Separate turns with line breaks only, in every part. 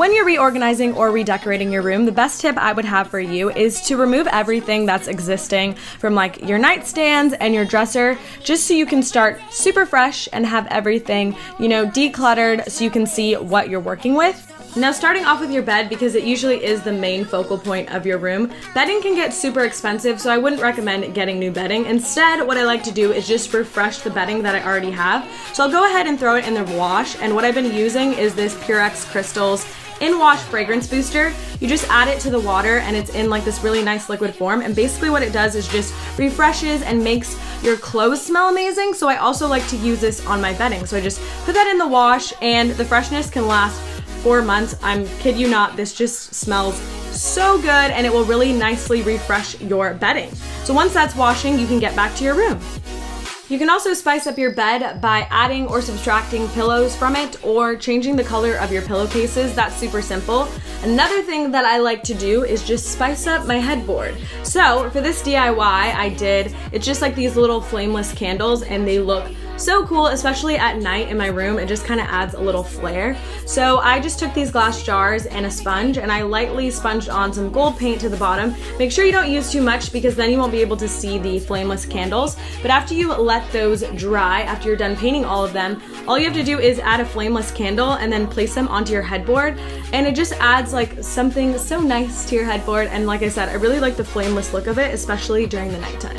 when you're reorganizing or redecorating your room, the best tip I would have for you is to remove everything that's existing from like your nightstands and your dresser, just so you can start super fresh and have everything, you know, decluttered so you can see what you're working with. Now, starting off with your bed, because it usually is the main focal point of your room, bedding can get super expensive, so I wouldn't recommend getting new bedding. Instead, what I like to do is just refresh the bedding that I already have. So I'll go ahead and throw it in the wash, and what I've been using is this Purex Crystals in-wash fragrance booster. You just add it to the water and it's in like this really nice liquid form, and basically what it does is just refreshes and makes your clothes smell amazing. So I also like to use this on my bedding. So I just put that in the wash and the freshness can last 4 months. I'm kid you not, this just smells so good and it will really nicely refresh your bedding. So once that's washing, you can get back to your room. You can also spice up your bed by adding or subtracting pillows from it or changing the color of your pillowcases. That's super simple. Another thing that I like to do is just spice up my headboard. So for this DIY it's just like these little flameless candles and they look so cool, especially at night in my room. It just kind of adds a little flair. So I just took these glass jars and a sponge and I lightly sponged on some gold paint to the bottom. Make sure you don't use too much because then you won't be able to see the flameless candles. But after you let those dry, after you're done painting all of them, all you have to do is add a flameless candle and then place them onto your headboard. And it just adds like something so nice to your headboard. And like I said, I really like the flameless look of it, especially during the nighttime.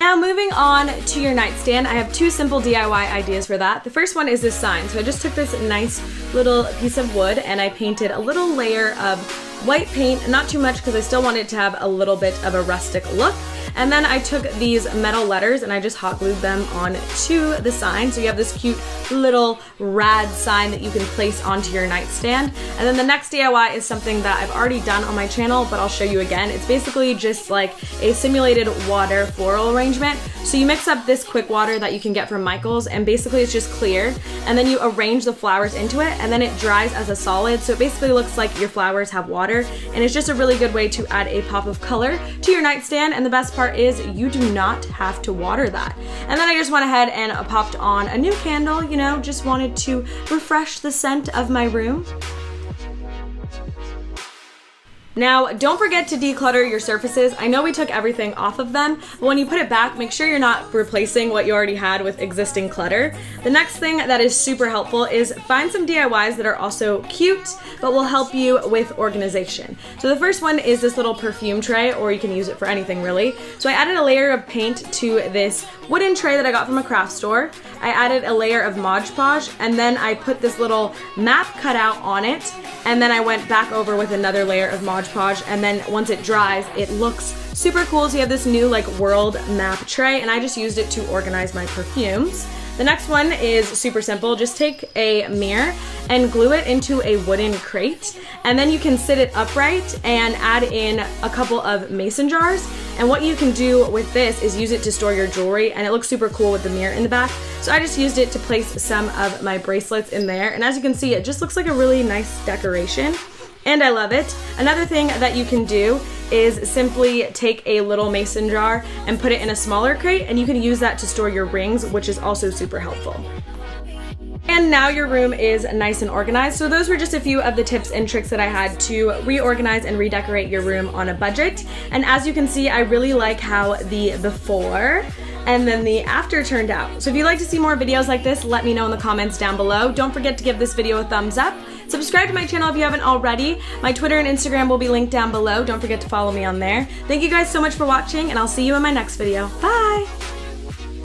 Now moving on to your nightstand, I have 2 simple DIY ideas for that. The first one is this sign. So I just took this nice little piece of wood and I painted a little layer of white paint, not too much because I still want it to have a little bit of a rustic look. And then I took these metal letters and I just hot glued them onto the sign. So you have this cute little rad sign that you can place onto your nightstand. And then the next DIY is something that I've already done on my channel, but I'll show you again. It's basically just like a simulated water floral arrangement. So you mix up this quick water that you can get from Michael's and basically it's just clear. And then you arrange the flowers into it and then it dries as a solid. So it basically looks like your flowers have water, and it's just a really good way to add a pop of color to your nightstand. And the best part is you do not have to water that. And then I just went ahead and popped on a new candle, you know, just wanted to refresh the scent of my room. Now, don't forget to declutter your surfaces. I know we took everything off of them, but when you put it back, make sure you're not replacing what you already had with existing clutter. The next thing that is super helpful is find some DIYs that are also cute, but will help you with organization. So the first one is this little perfume tray, or you can use it for anything really. So I added a layer of paint to this wooden tray that I got from a craft store. I added a layer of Mod Podge, and then I put this little map cutout on it, and then I went back over with another layer of Mod Podge, and then once it dries, it looks super cool. So you have this new like world map tray, and I just used it to organize my perfumes. The next one is super simple. Just take a mirror and glue it into a wooden crate, and then you can sit it upright and add in a couple of mason jars. And what you can do with this is use it to store your jewelry, and it looks super cool with the mirror in the back. So I just used it to place some of my bracelets in there, and as you can see, it just looks like a really nice decoration. And I love it. Another thing that you can do is simply take a little mason jar and put it in a smaller crate, and you can use that to store your rings, which is also super helpful. And now your room is nice and organized. So those were just a few of the tips and tricks that I had to reorganize and redecorate your room on a budget. And as you can see, I really like how the before and then the after turned out. So if you'd like to see more videos like this, let me know in the comments down below. Don't forget to give this video a thumbs up. Subscribe to my channel if you haven't already. My Twitter and Instagram will be linked down below. Don't forget to follow me on there. Thank you guys so much for watching, and I'll see you in my next video. Bye!